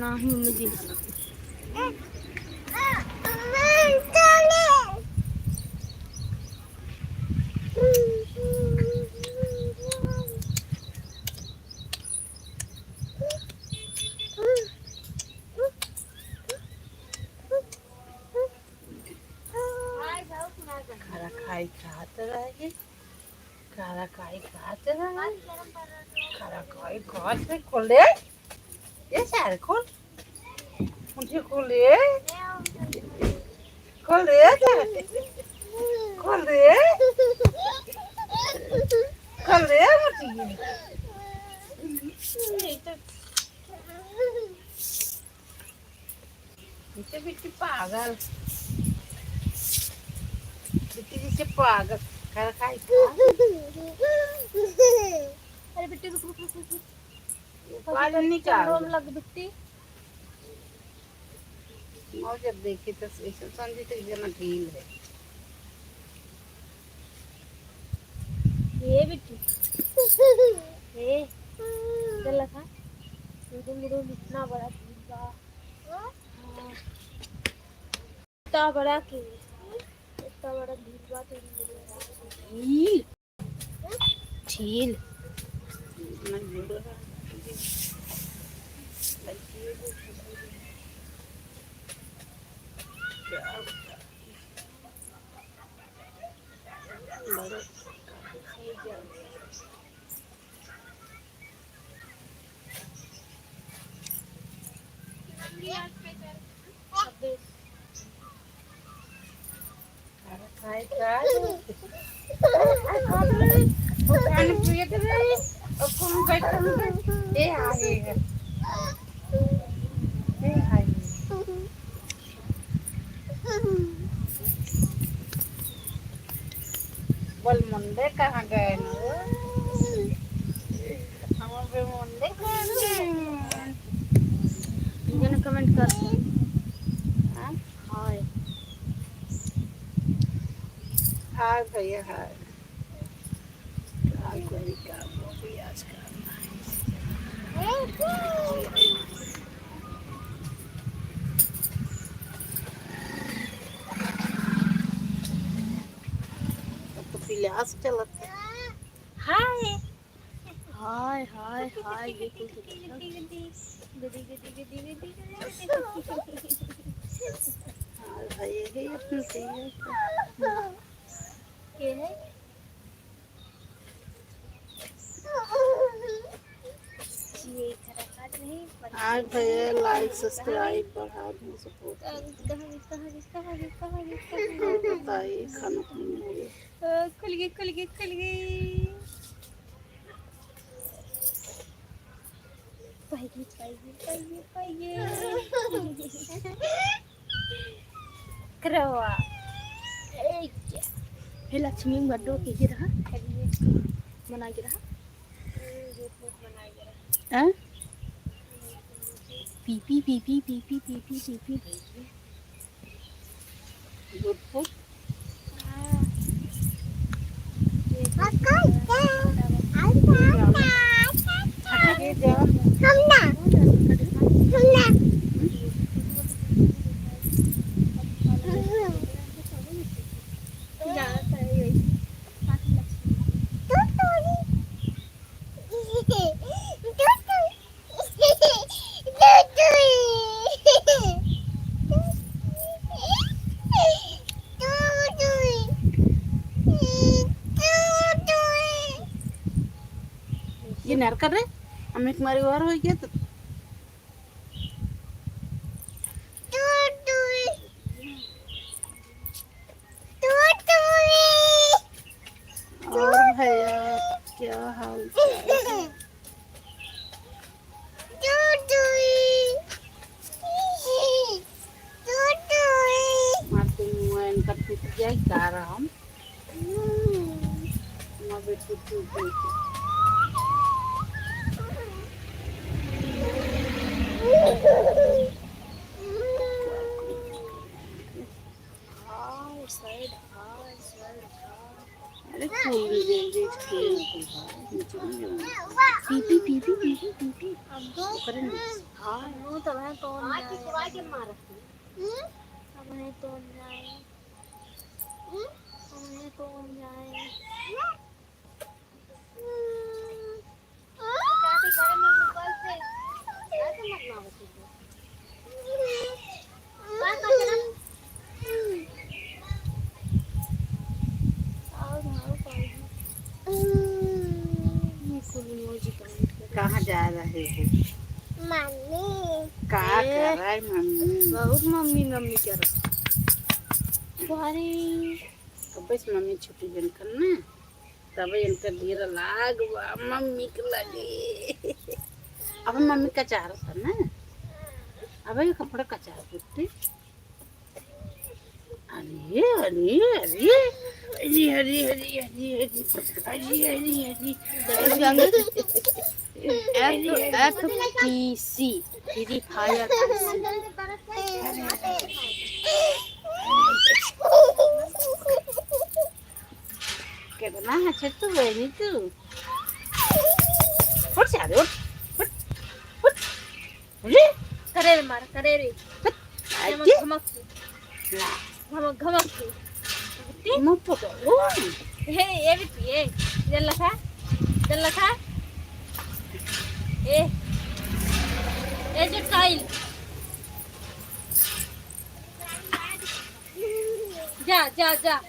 नहीं मुझे खारा खाई खाते रहेगी, खारा खाई खाते रहेगी, खारा खाई खाते खोल दे ये सारे खोल मुझे खोल दे खोल दे खोल दे खोल दे मुझे बिट्टी बिट्टी पागल बिट्टी बिट्टी पागल खारा खाई खा अरे बिट्टी रुक रुक रुक रुक बाल निकाल लग बिट्टी और जब देखी तो ऐसे समझी तो जना ढील है ये बिट्टी ये चल खा मुझे इतना बड़ा पिज्जा इतना बड़ा की इतना बड़ा पिज्जा तो ढील बोल मुंडे कहाँ गए ना हमारे मुंडे जन कमेंट कर हाय हाय भैया हाय आज कोई काम हो भी आज करना है तो पिलास चलता हाय हाय हाय हाय ये गदी गदी गदी गदी गदी हाय भैया ये अपनी चाहिए ये है ये खराब नहीं आज भैया लाइक सब्सक्राइब बढ़ा दें सपोर्ट और बताइए खाना पीना हो गया खुल गई खुल गई खुल गई पाएगी पाएगी पाएगी पाएगी करवा हे लक्ष्मी गड्ढो के गिरा बना गिरा हैं पी पी पी पी पी पी पी पी पी पी गुड फूड ये नर कर रहे हम एक मारी और हो गया तो और भैया क्या हाल चाल मारते मोबाइल का टूट गया तारा हम टूट गई अरे फूल दे दे पी पी पी पी पी पी करे ना हाँ नो तो है तो नहीं के मार अब है तो जाए अब है तो जाए काटी करे में निकल से ऐसे मत ना बच्चे का करना आओ ना पाई कहाँ जा रहे हो मम्मी का कर रहा है मम्मी बहुत मम्मी मम्मी कर बारी अब बस मम्मी छुट्टी जन करना तब इनका ढेर लाग मम्मी के लगे अब मम्मी का चाह रहा था ना अब ये कपड़ा का चाह पुट्टी अरे अरे अरे अरे अरे अरे अरे अरे अरे अरे एफपीसी फ्री फायर कितना अच्छा तू बनी तू उठ जा उठ उठ उठ अरे करे रे मार करे रे आके घमक ला घमक घमक मत पकड़ो हे ये भी ये जल्ला खा ए जो टाइल जा जा जा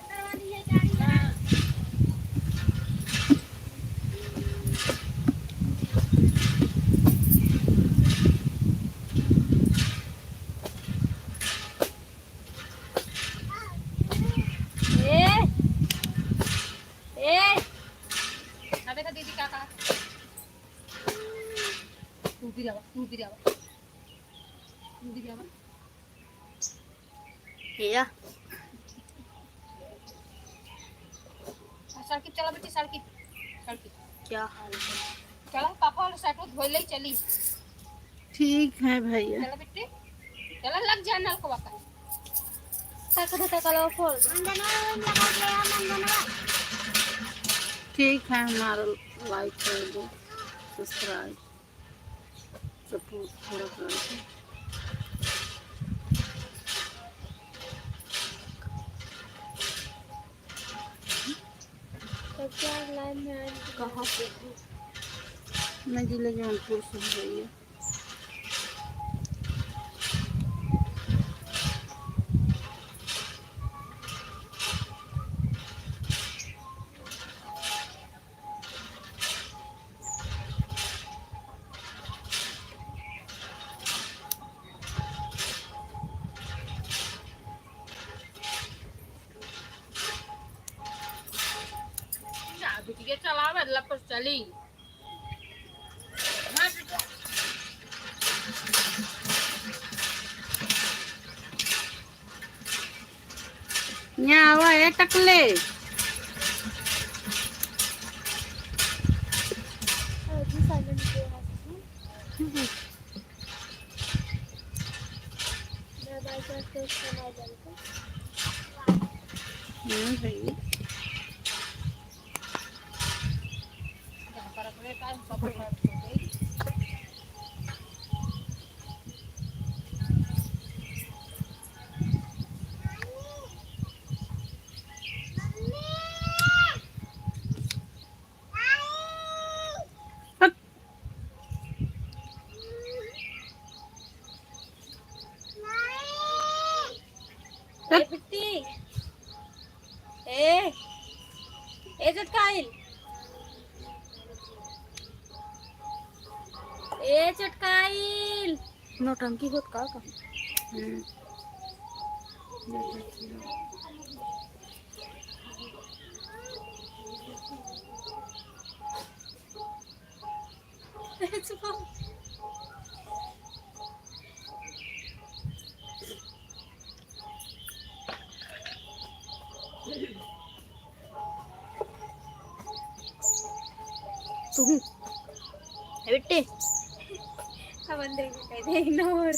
दीदी का तू भी आवा या सड़की चला बेटी सड़की क्या हाल है चला पापा और साइड में धोई ले चली ठीक है भैया चला बेटी चला लग जा नल को बाका का कलो खोल ठीक है हमारा लाइक कर दो सब्सक्राइब सपोर्ट थोड़ा कर दो लाइन में कहाँ पे मैं जिले जौनपुर से भैया ये चला बदला पर चली यहाँ आवा है टकले भैया चटकाइल नौटंकी होत का तुम बेटे अपन देख के देख ना और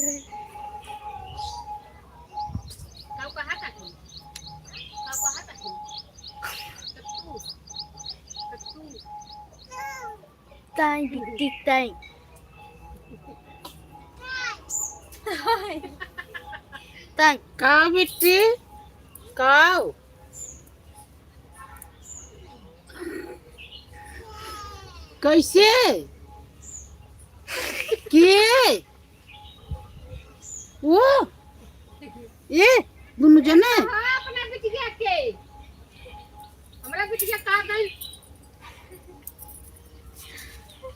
काऊ कहा था ताई बिट्टी ताई तक का बिट्टी काव कैसे के वो ये दोनों जने अपना बिटिया के हमरा बिटिया का गई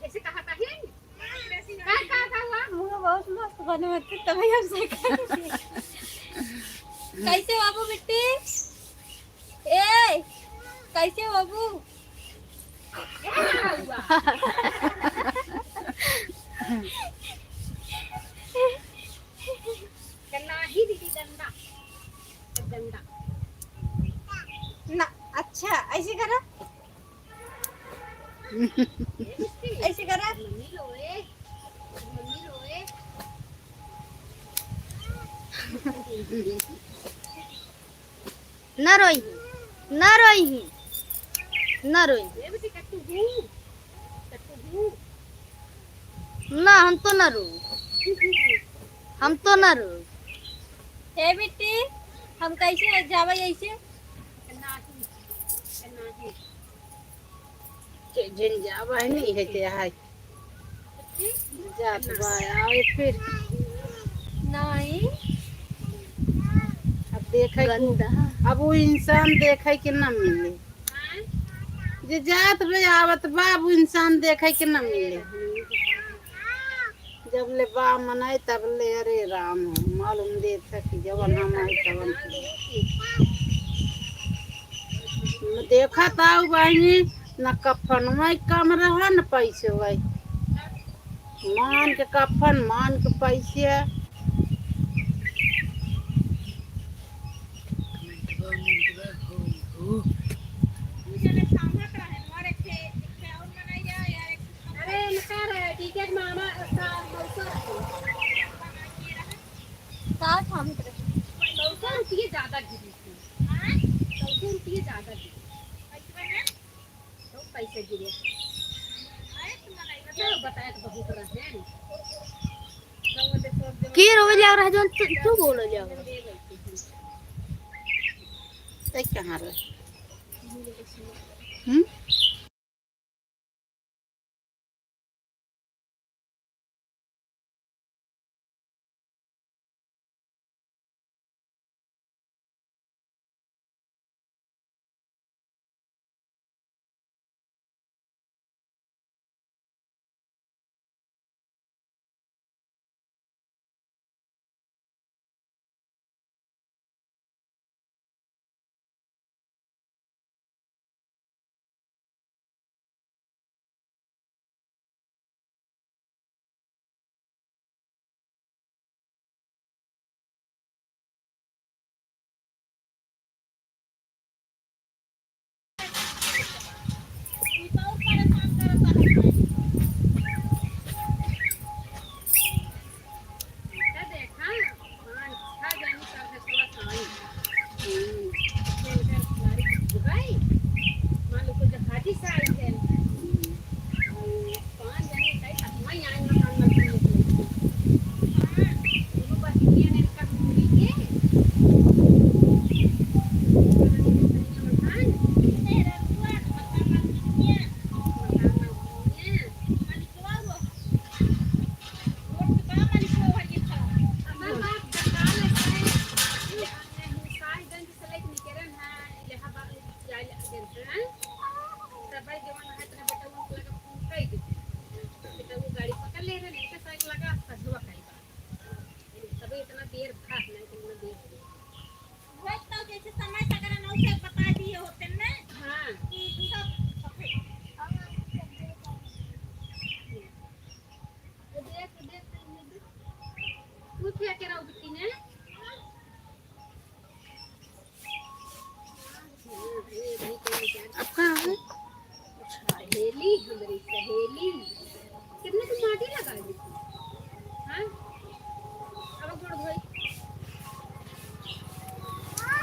ऐसे कहा था ही का हुआ मुंह बहुत मस्त बने होते तभी हमसे कैसे बाबू बिट्टी ए कैसे बाबू गंदा ही दीदी गंदा गंदा ना अच्छा ऐसे करा ऐसे करा मम्मी रोए न रोई न रोई न रोई ये बेटी कट्टू हूँ ना हम तो न रो हम तो न रो हे बिट्टी हम कैसे जावा ऐसे जिन जावा है नहीं है ते हाय जात बा आए फिर नहीं अब देखे गंदा अब वो इंसान देखे के ना मिले जे जात बे आवत बा वो इंसान देखे के ना मिले जब ले बा मनाए तब ले अरे राम मालूम दे था कि जवन हम आए तवन देखा था बहनी न कफन में कम रहा न पैसे वही मान के कफन मान के पैसे अरे नकार टिकट मामा का मौसा साथ हम ₹100 ज्यादा गिरी थी ₹100 ज्यादा गिरी तो पैसे गिरे अच्छा बताया तो बहुत रहे की रोवे जा रहा है जो तू बोलो जा कहाँ रहे सहेली हमारी सहेली कितने तो माटी लगा दी हाँ अब गोड़ धोई हाँ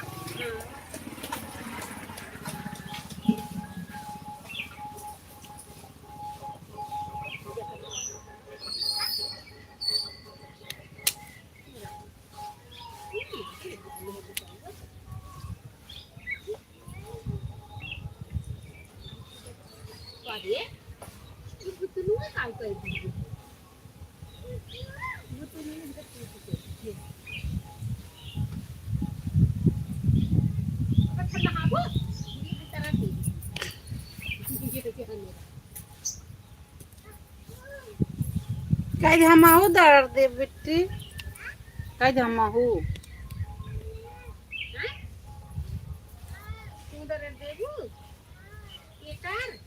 काय धमाहू दार दे बेटी काय धमाहू तू दर देबू ये कर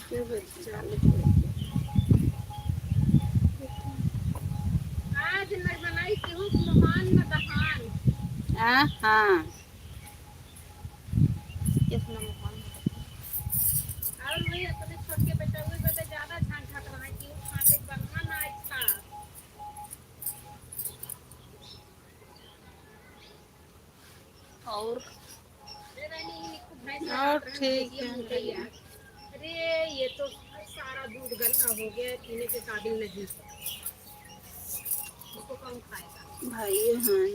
के बच्चा आज न बनाई केहू लोहान न दहान हाँ किस नमक और वही अपने छोट के बेटा हुए बता ज्यादा झांझट रहा कि खाते बनना ना अच्छा और अरे रानी निकू भैंस और काट रहे ठीक हैं, है मुरैया। अरे ये तो सारा दूध गंदा हो गया पीने के काबिल नहीं इसको कौन खाएगा भाई हाँ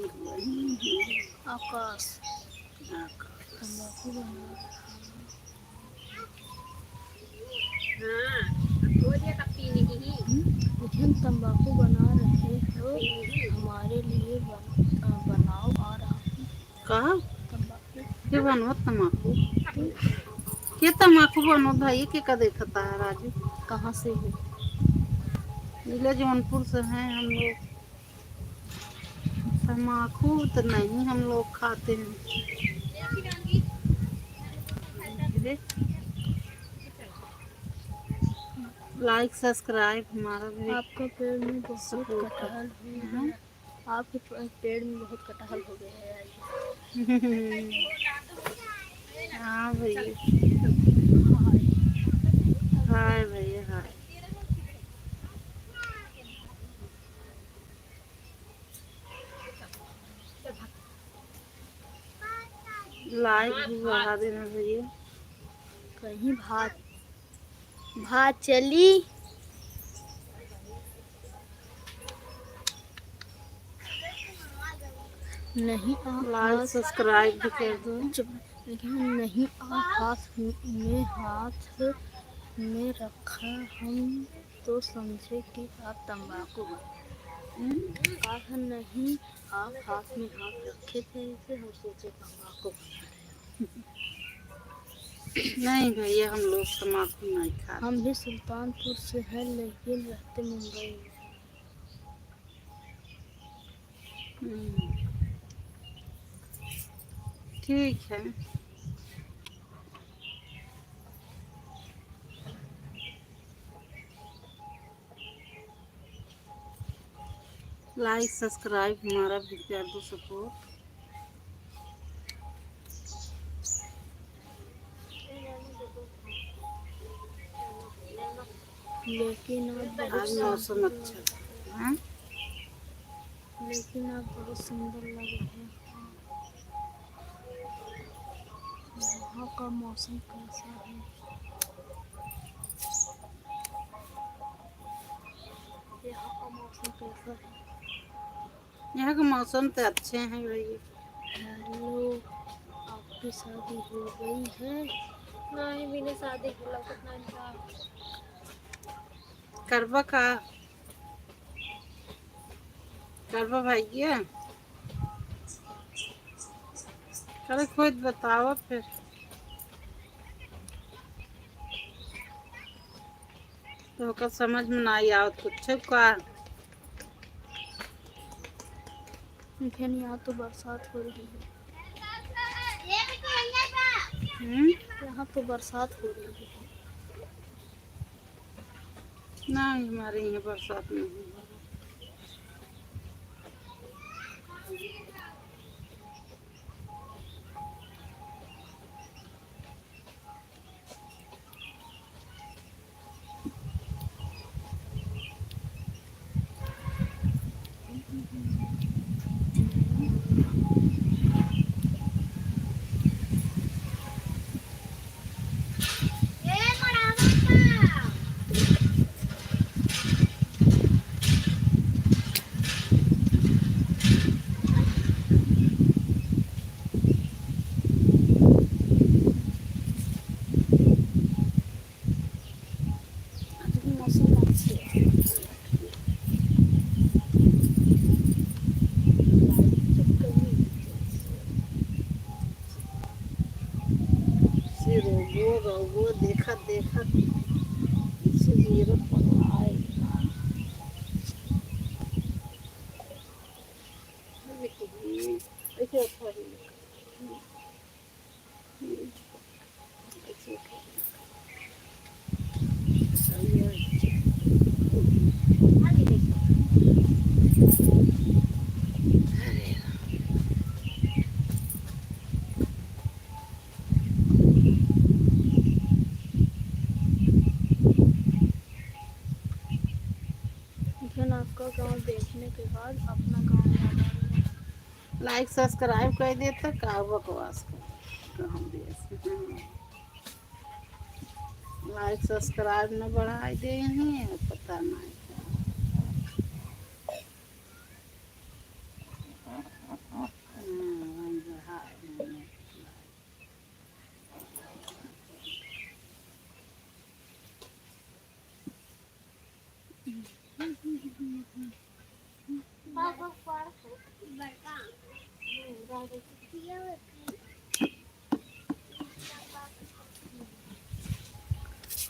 आकाश आकाश तंबाकू बना हाँ अब हो गया तब पीने की ही मुझे हम तंबाकू बना रहे हो हमारे लिए बनाओ और हम कहा तंबाकू के बनो तम्बाकू के तम्बाकू बनो भाई के का देखता है राजू कहाँ से हो जिला जौनपुर से हैं हम लोग तम्बाकू तो नहीं हम लोग खाते हैं लाइक सब्सक्राइब हमारा भी आपका पेड़ में बहुत सपोर्ट कटहल करते है हैं आपके पेड़ में बहुत कटहल हो गए हैं हाँ भैया हाय हाय भैया हाय लाइक भी बढ़ा देना भैया कहीं भात भात चली नहीं लाइक सब्सक्राइब भी कर दो लेकिन नहीं हाथ में रखा हम तो समझे कि आप तंबाकू आप नहीं आप हाथ में हाथ रखे थे इसे हम सोचे तंबाकू नहीं भैया हम लोग तम्बाकू नहीं खाते हम भी सुल्तानपुर से हैं लेकिन रहते मुंबई में ठीक है लाइक सब्सक्राइब हमारा भी कर दो सपोर्ट लेकिन अब आज मौसम अच्छा है लेकिन अब बहुत सुंदर लग रहे हैं यहाँ का मौसम कैसा है यहाँ का मौसम कैसा है यहाँ का मौसम तो अच्छे हैं भैया हेलो आपकी शादी हो गई है नहीं बिना शादी के लगत नहीं था करवा का करवा भैया अरे खुद बताओ फिर तो का समझ में नहीं आवत कुछ का लेकिन यहाँ तो बरसात हो रही है यहाँ तो बरसात हो रही है नहीं हमारे यहाँ बरसात नहीं है वो देखत देखत इसे गिरत पड़ाए ऐसे अच्छा ही ऐसे सही है। लेकिन आपका गांव देखने के बाद अपना गांव याद आ गया। लाइक सब्सक्राइब कर दे तो का बकवास कर हम देश लाइक सब्सक्राइब न बढ़ाई दे हैं पता नहीं बढ़ाए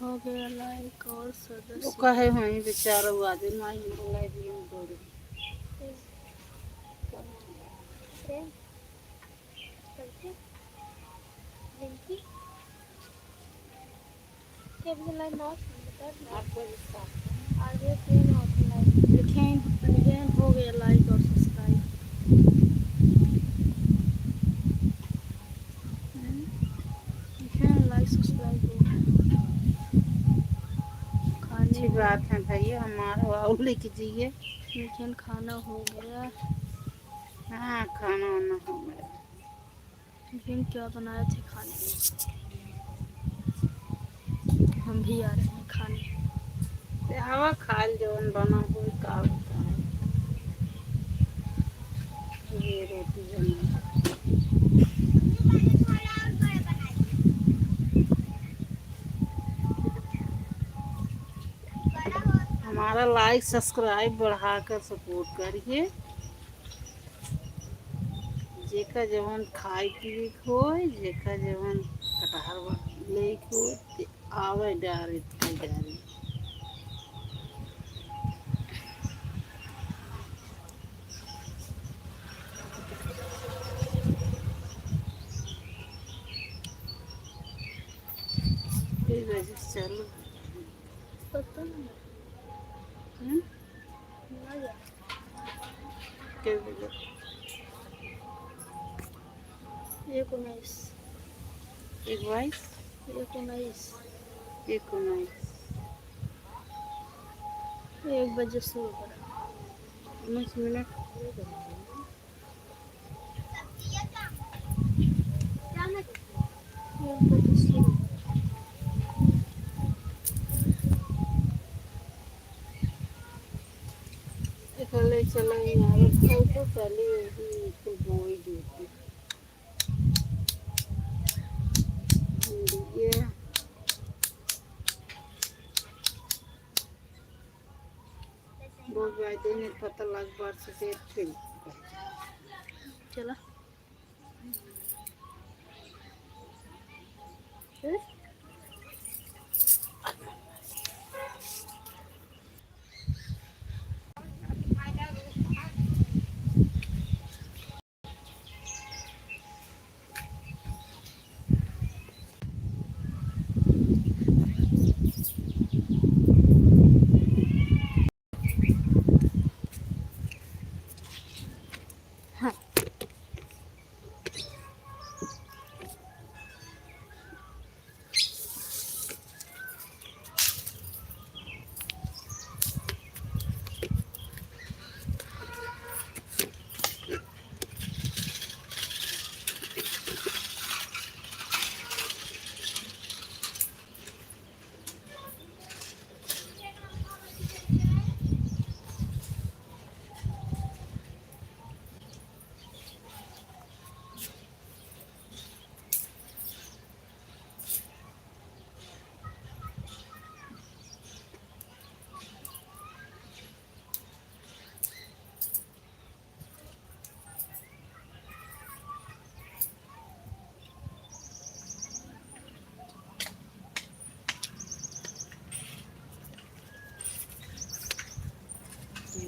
हो गया लाइक और वो सदस्य कहे वहीं बेचारा वो आदमी माई बोला भी हम दौड़े लेकिन हो गया लाइक और सब्सक्राइब। लेकिन लाइक सब्सक्राइब हो गया। अच्छी खाने बात है भैया हमारा और लिख दीजिए लेकिन खाना हो गया। हाँ खाना वाना हो गया लेकिन क्या बनाए थे खाने में? हम भी आ रहे हैं खाने। हवा खाल जवन बना हुई का होता है ये रोटी बना हमारा लाइक सब्सक्राइब बढ़ाकर सपोर्ट करिए जेका जवन खाए पिए हो जेका जवन कटहर ले को आवे डारे डारे फिर वजह से चलो पता नहीं हम्म? ना यार। के वजह 19 एक बाईस 19 एक उन्नीस 1 बजे शुरू करा। 19 मिनट एक बजे शुरू चले चले यार तो चली तो बोई देती ये बहुत वायदे ने पता लग बार से देर फिर चला। हाँ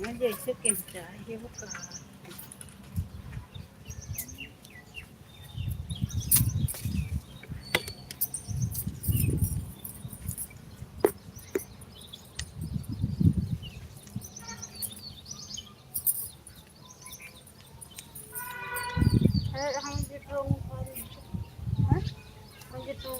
ना जैसे कि चाहिए वो काट। हम जितना हाँ हम जितना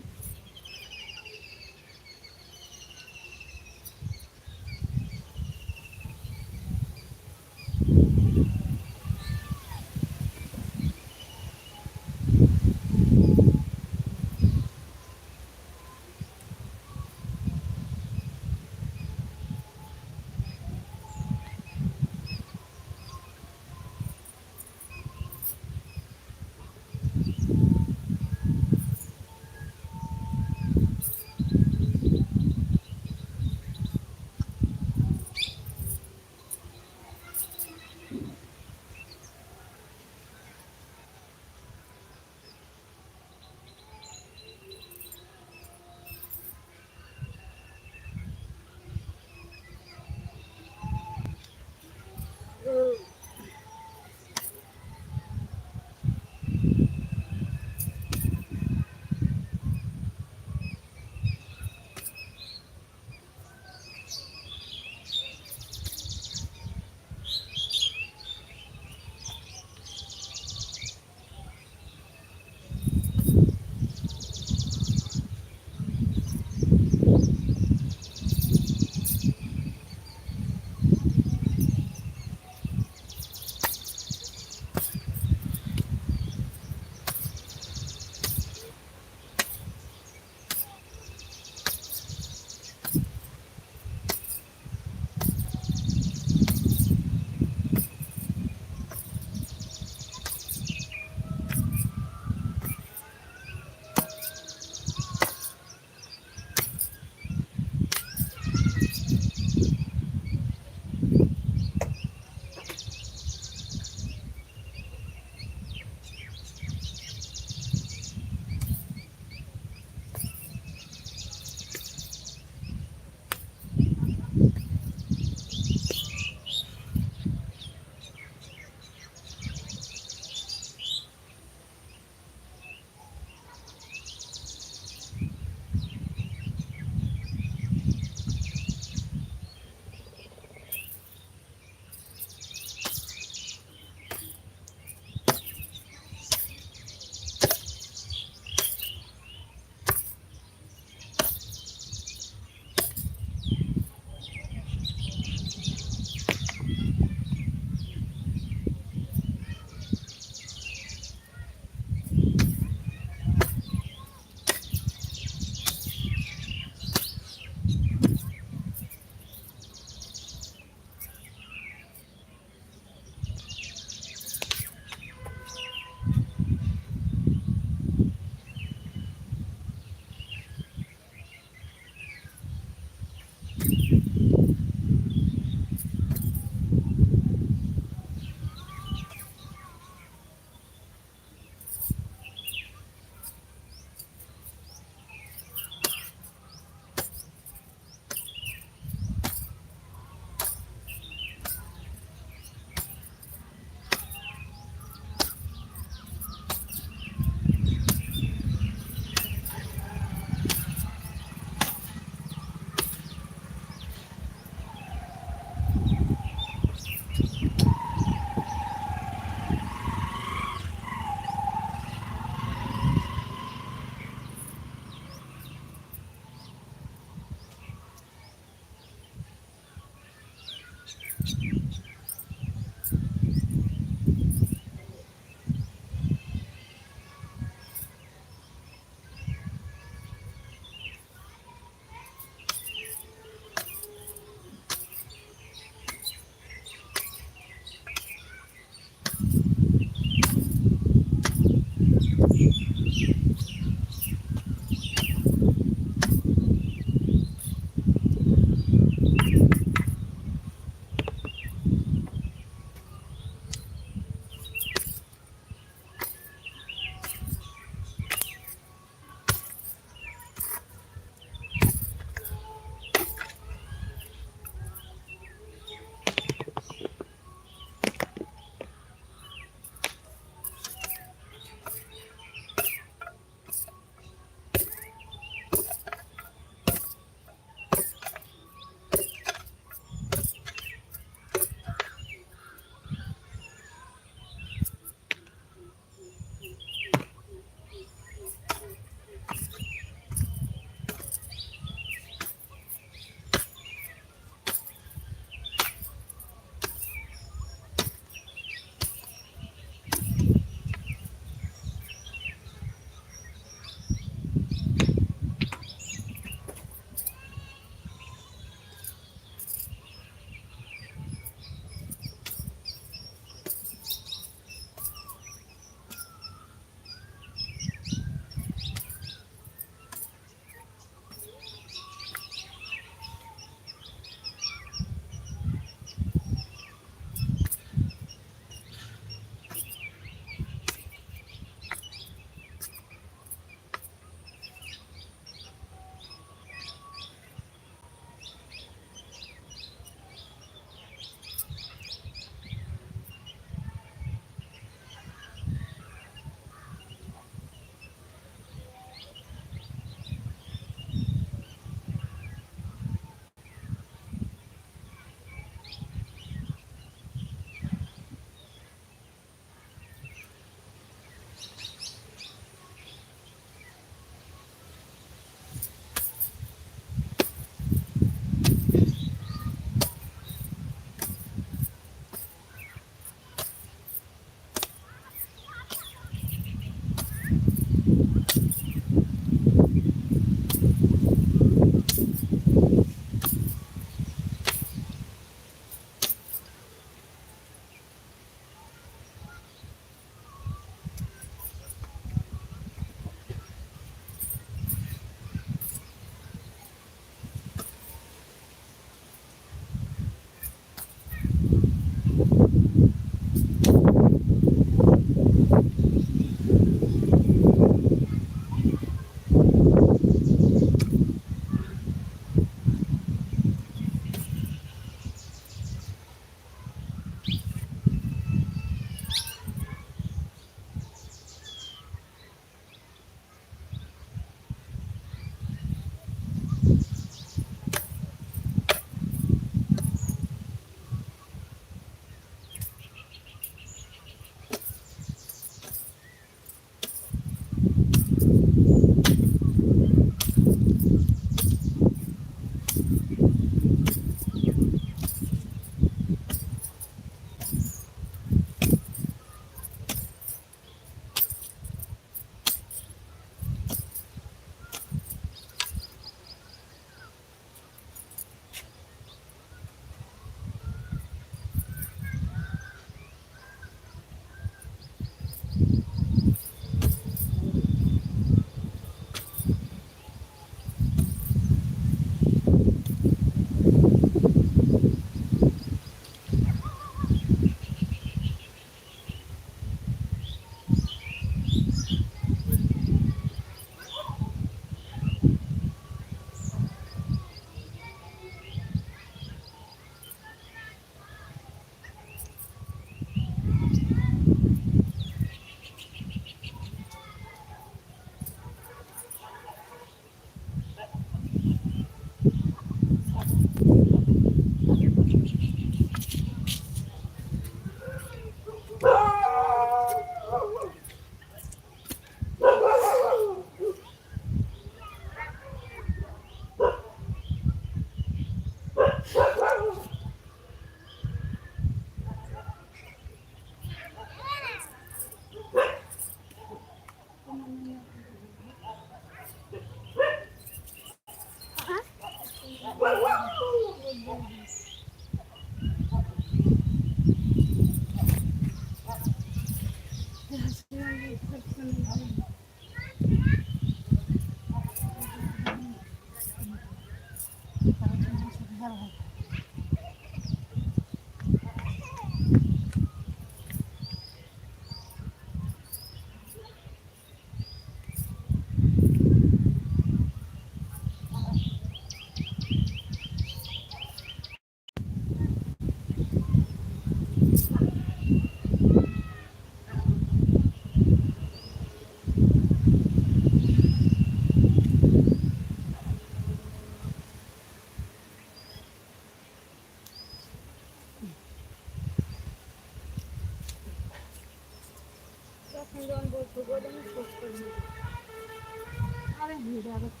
अरे भिड़ा बस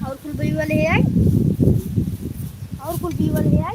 और कुल बी वाले है और कुल बी वाले है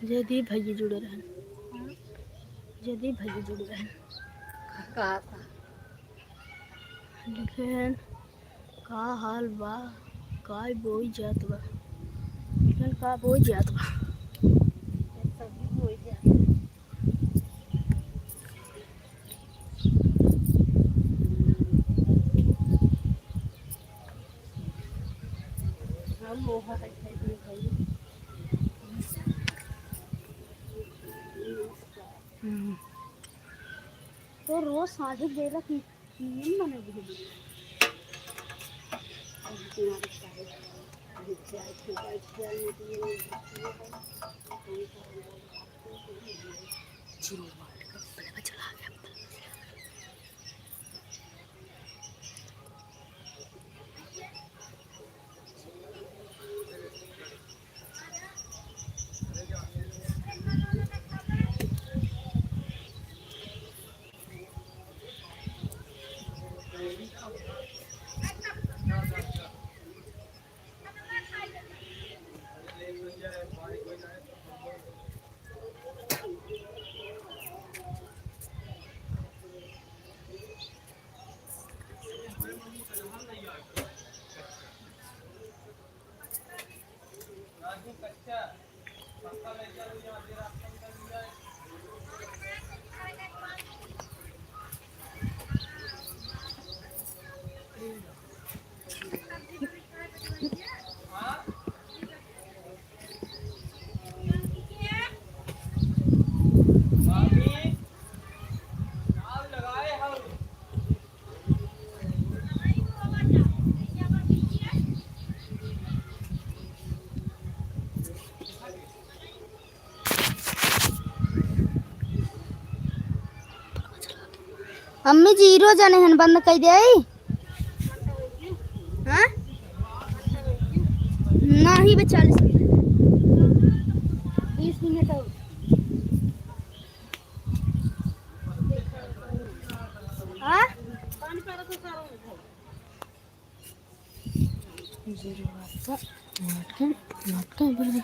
जयदीप भैया जुड़े रहन। जयदीप भैया जुड़े रहन। कहा था लिखन का हाल बा, काय बोई जात बा। लिखन का बोई जात बा। सब्जी हो जाए हम लोहा है भाई तो रोज साझे बेला की बने भी चला गया। अम्मी जीरो जाने हन बंद कर दे। हाँ नहीं बे 40 20 मिनट और हाँ पानी पड़ा तो सारा जीरो आता नाटका बोल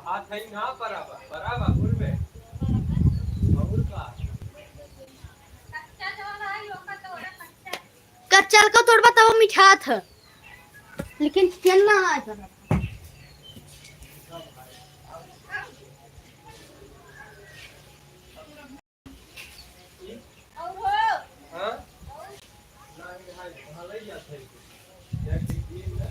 हाथ है ना बराबर फुल में और का कच्चा का तोड़ बताओ मीठा था लेकिन केना आ था हां ना हां ले जाते हैं एक दिन में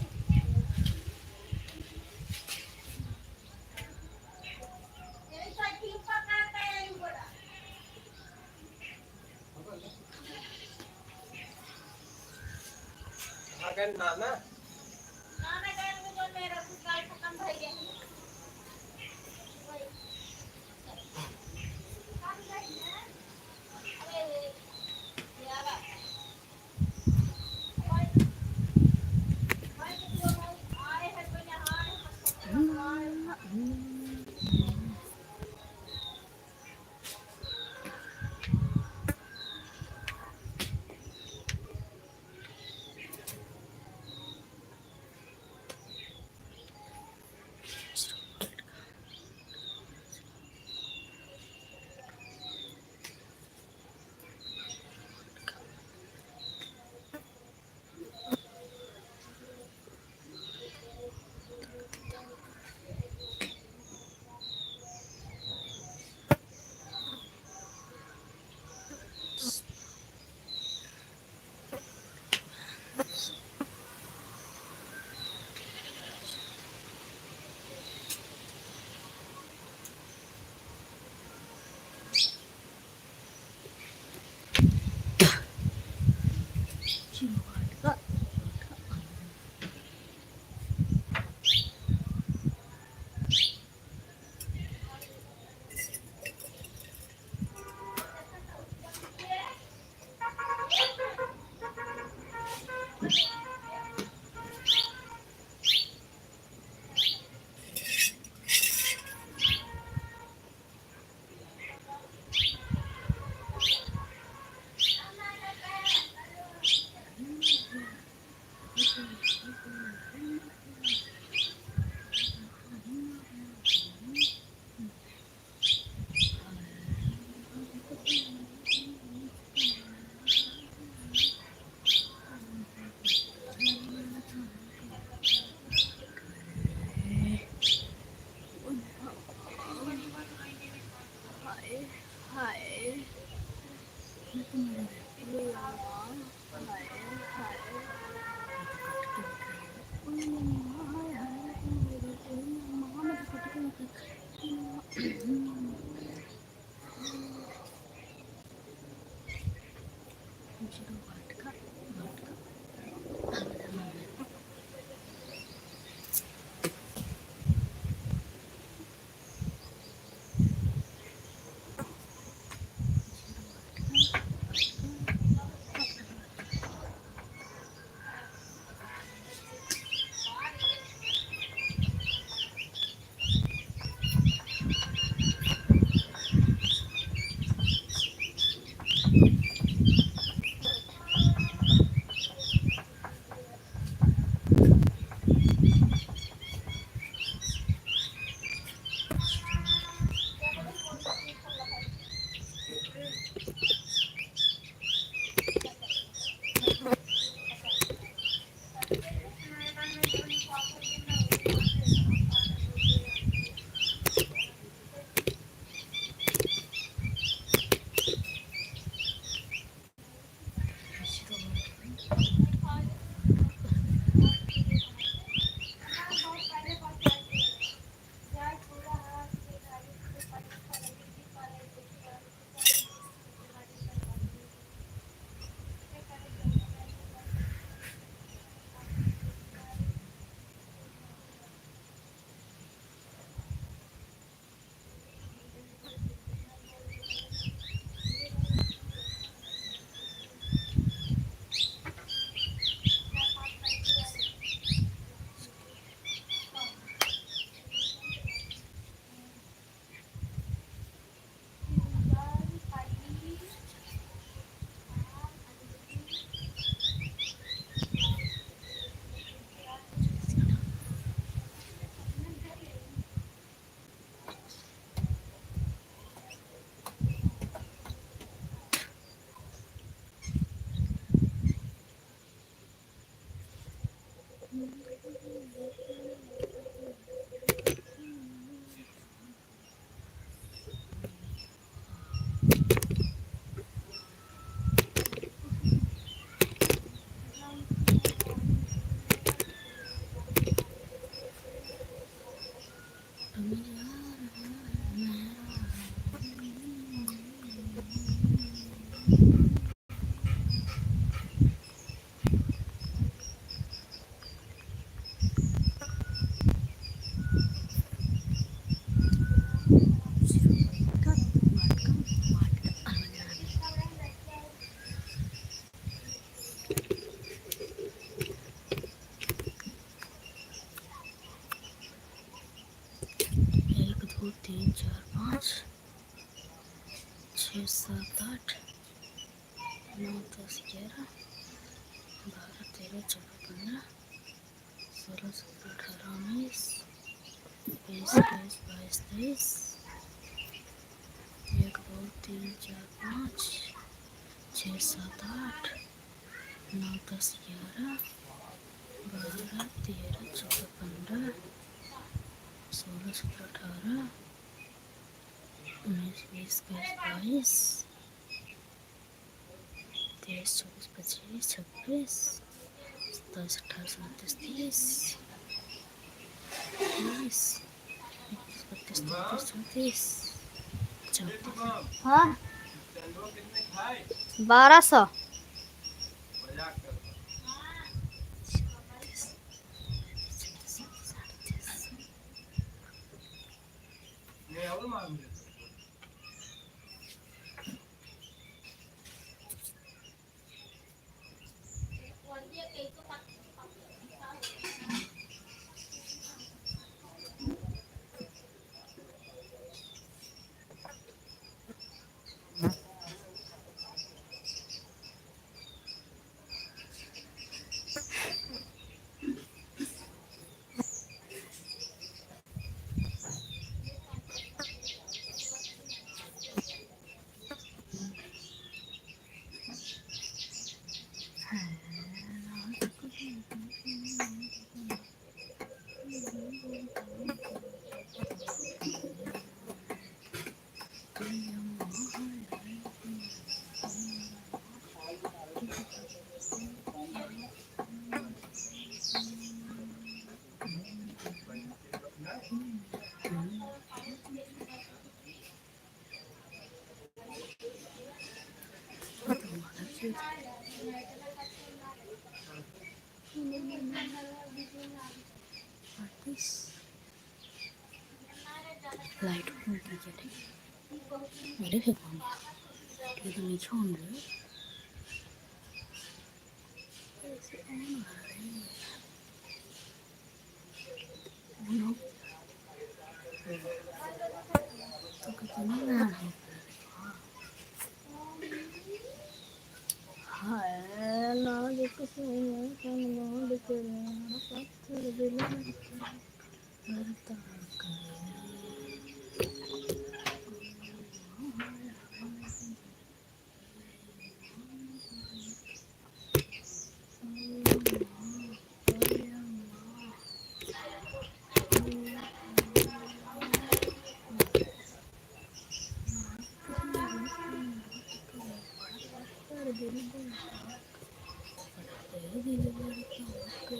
अगर ना 2 3 4 5 6 7 8 9 10 11 12 13 14 15 16 17 18 19 20 21 22 23 1 2 3 4 5 6 7 8 9 10 11 12 13 14 15 16 17 18 19 20 21 22 23 24 25 26 27 28 29 30 31 32 34 हाँ चंदो कितने खाए 1200 मजाक कर मैं और मांग ले लाइट ऑन कीजिए मेरे पे कौन है तो नीचे ऑन रहे ऐसे ऑन हो रहा है ऑन हो तो कितना ऑन हो हाय ना देखो सोना कम ना दिख रहा पत्थर दिल करता कर दिल तेरे दिल करता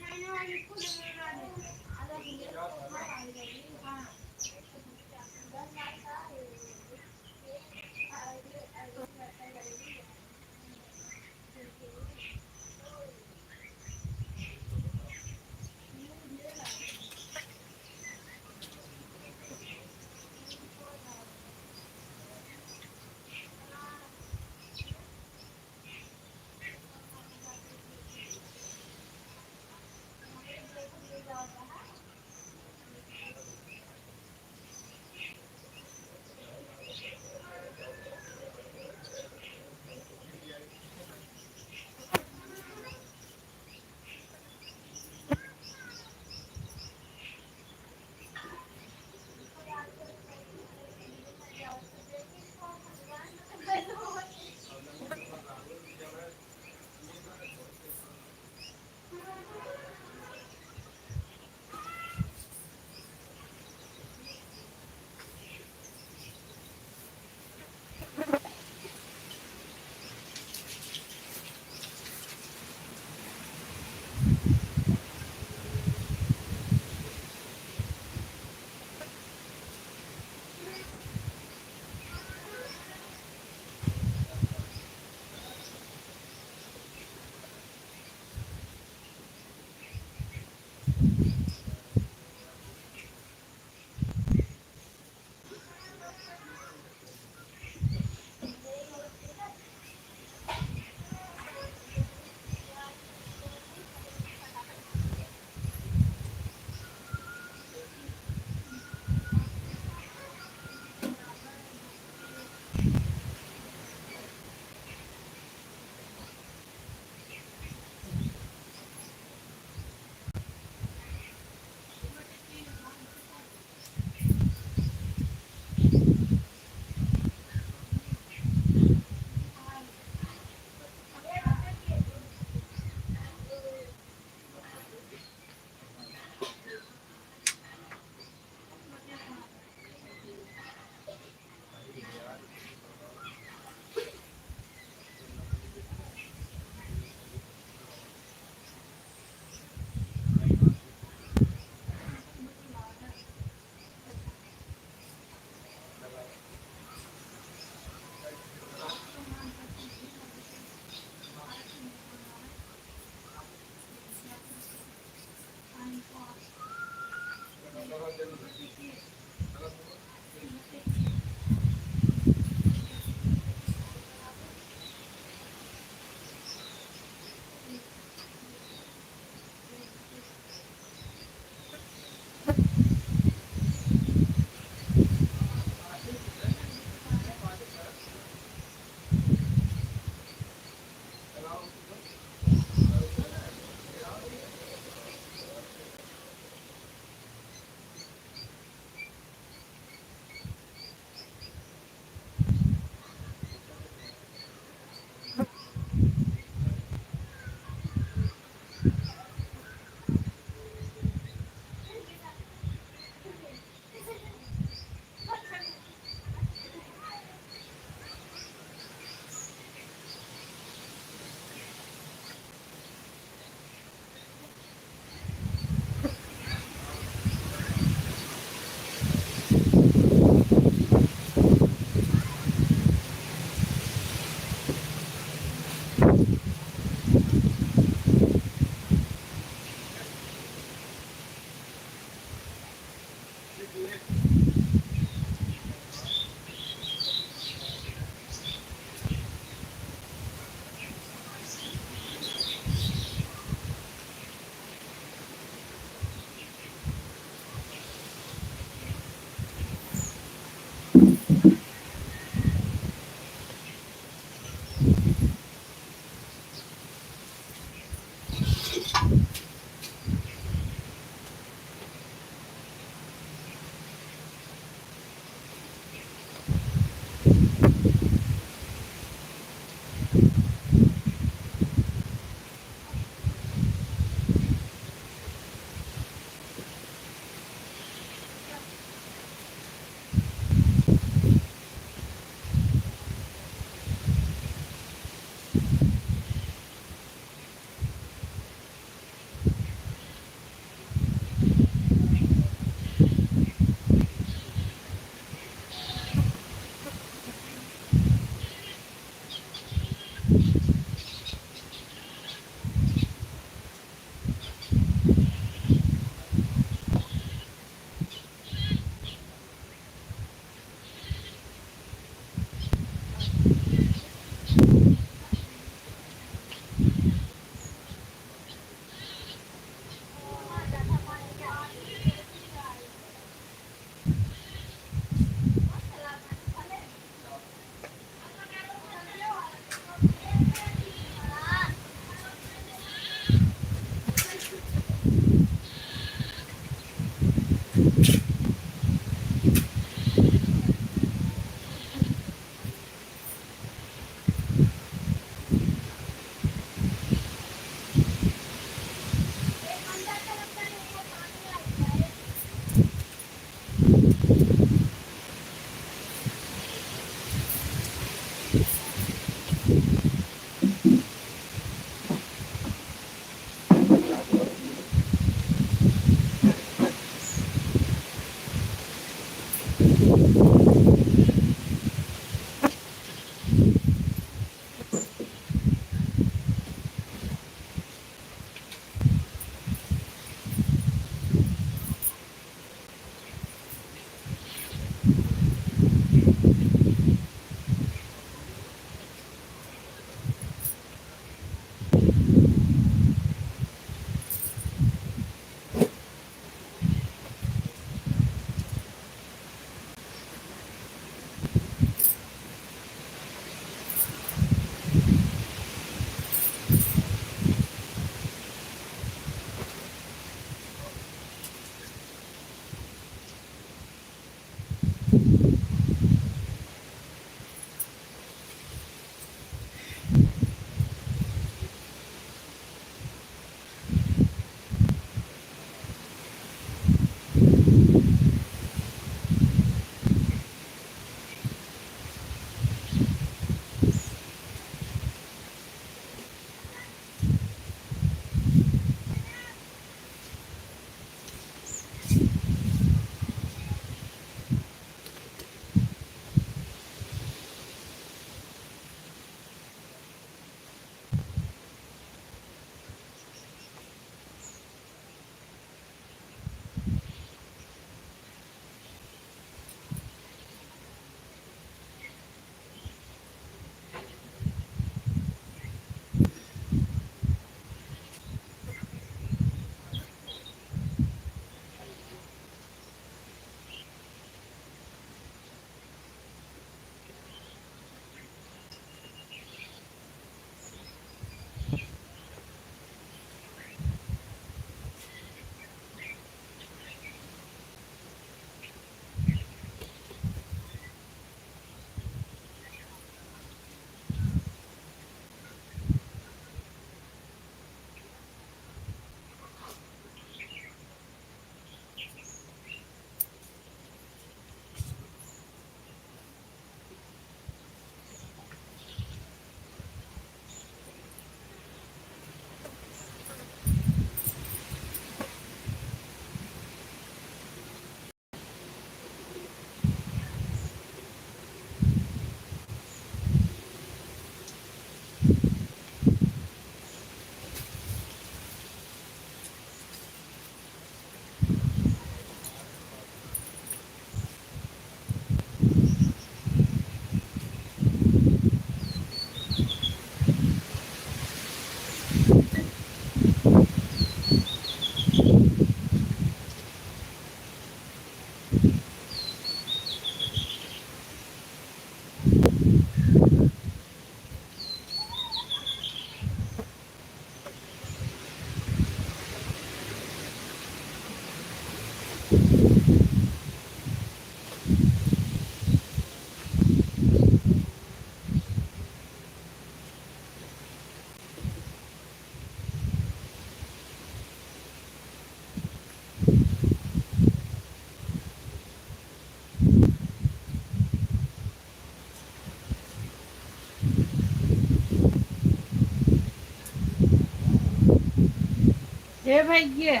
हे भैया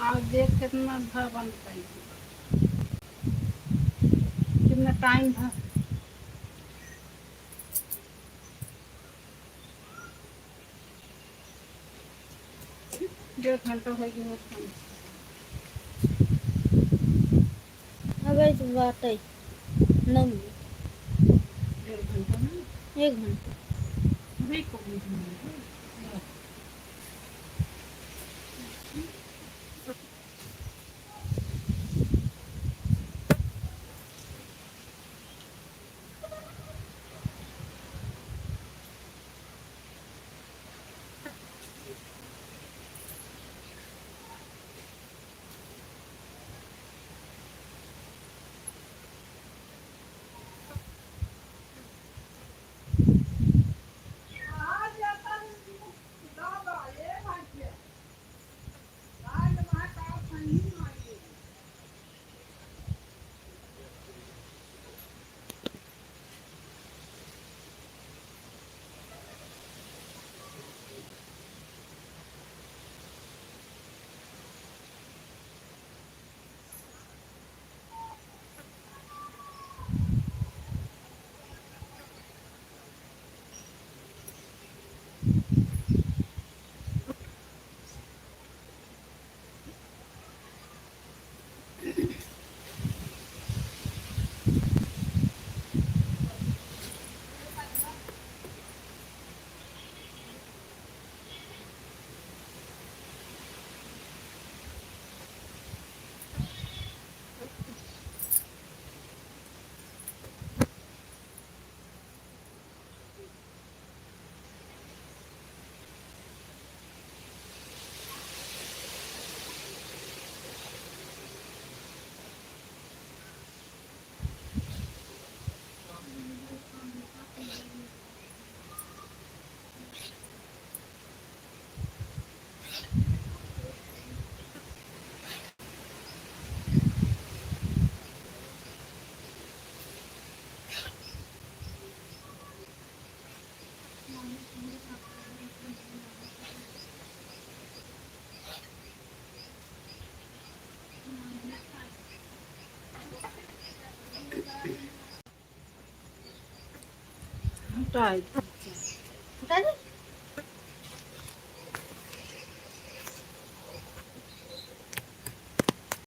आप देख कितना था बन पाई कितना टाइम था 1.5 घंटा हो गया अब ऐसे बात है 9 मिनट 1.5 घंटा ना 1 घंटा अभी को टाइट